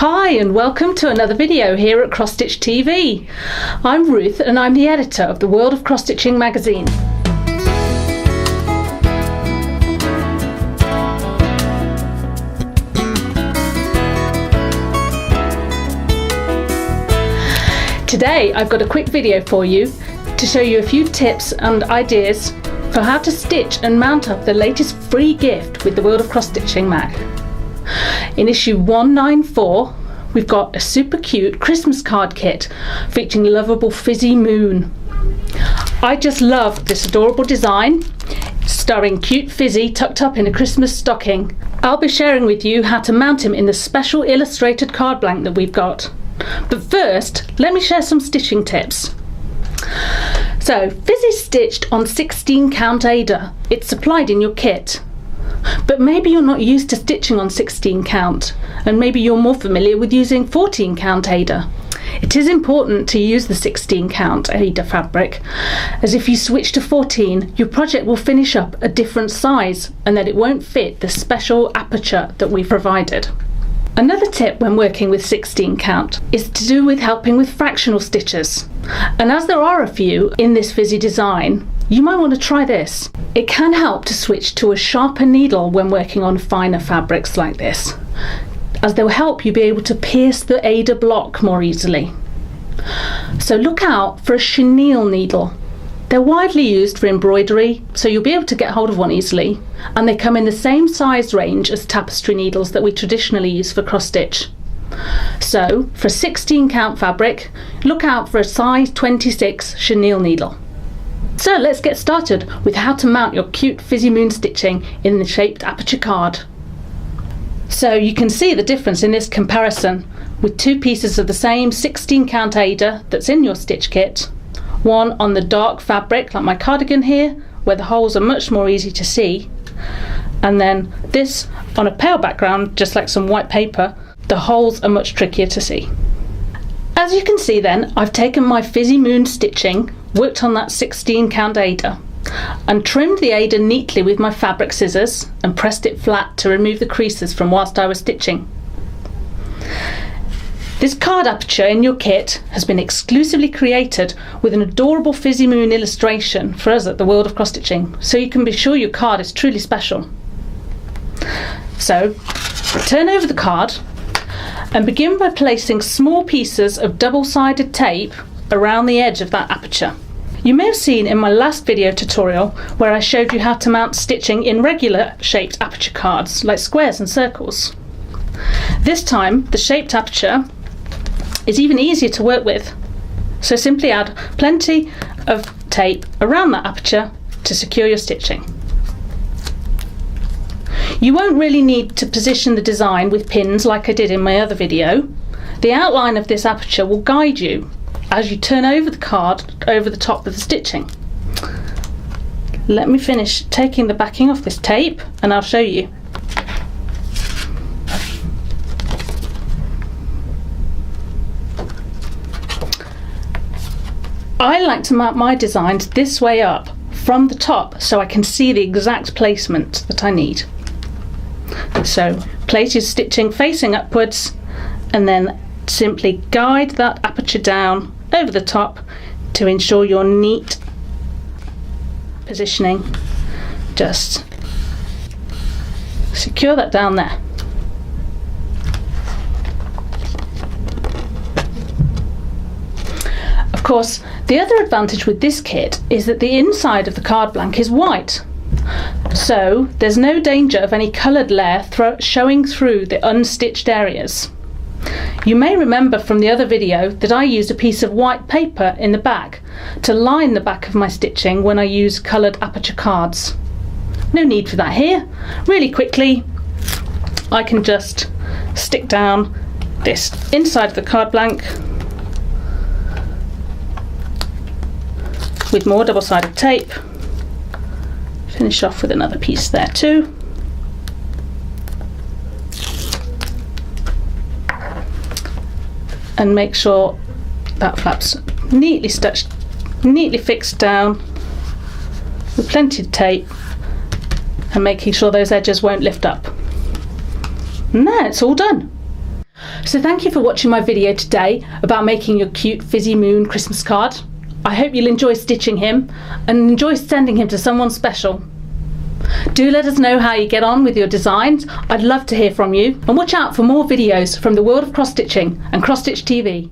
Hi and welcome to another video here at Cross Stitch TV. I'm Ruth and I'm the editor of the World of Cross Stitching magazine. Today I've got a quick video for you to show you a few tips and ideas for how to stitch and mount up the latest free gift with the World of Cross Stitching mag. In issue 194 we've got a super cute Christmas card kit featuring lovable Fuzzy Moon. I just love this adorable design starring cute Fizzy tucked up in a Christmas stocking. I'll be sharing with you how to mount him in the special illustrated card blank that we've got. But first, let me share some stitching tips. So, Fizzy's stitched on 16 count Aida. It's supplied in your kit. But maybe you're not used to stitching on 16 count, and maybe you're more familiar with using 14 count Aida. It is important to use the 16 count Aida fabric, as if you switch to 14, your project will finish up a different size, and that it won't fit the special aperture that we've provided. Another tip when working with 16 count is to do with helping with fractional stitches. And as there are a few in this Fizzy design, you might want to try this. It can help to switch to a sharper needle when working on finer fabrics like this, as they'll help you be able to pierce the Aida block more easily. So look out for a chenille needle. They're widely used for embroidery, so you'll be able to get hold of one easily, and they come in the same size range as tapestry needles that we traditionally use for cross stitch. So for 16 count fabric, look out for a size 26 chenille needle. So let's get started with how to mount your cute Fizzy Moon stitching in the shaped aperture card. So you can see the difference in this comparison with two pieces of the same 16 count Aida that's in your stitch kit. One on the dark fabric like my cardigan here, where the holes are much more easy to see, and then this on a pale background just like some white paper. The holes are much trickier to see. As you can see then, I've taken my Fizzy Moon stitching, worked on that 16 count Aida, and trimmed the Aida neatly with my fabric scissors and pressed it flat to remove the creases from whilst I was stitching. This card aperture in your kit has been exclusively created with an adorable Fizzy Moon illustration for us at the World of Cross Stitching, so you can be sure your card is truly special. So, turn over the card and begin by placing small pieces of double-sided tape around the edge of that aperture. You may have seen in my last video tutorial where I showed you how to mount stitching in regular shaped aperture cards like squares and circles. This time the shaped aperture is even easier to work with, so simply add plenty of tape around that aperture to secure your stitching. You won't really need to position the design with pins like I did in my other video. The outline of this aperture will guide you as you turn over the card over the top of the stitching. Let me finish taking the backing off this tape and I'll show you. I like to mount my designs this way up from the top so I can see the exact placement that I need. So place your stitching facing upwards and then simply guide that aperture down over the top to ensure your neat positioning. Just secure that down there. Of course, the other advantage with this kit is that the inside of the card blank is white, so there's no danger of any coloured layer showing through the unstitched areas. You may remember from the other video that I used a piece of white paper in the back to line the back of my stitching when I use coloured aperture cards. No need for that here. Really quickly I can just stick down this inside of the card blank with more double-sided tape. Finish off with another piece there too. And make sure that flap's neatly stitched, neatly fixed down with plenty of tape, and making sure those edges won't lift up. And there, it's all done. So thank you for watching my video today about making your cute Fuzzy Moon Christmas card. I hope you'll enjoy stitching him and enjoy sending him to someone special. Do let us know how you get on with your designs. I'd love to hear from you, and watch out for more videos from the world of cross stitching and Cross Stitch TV.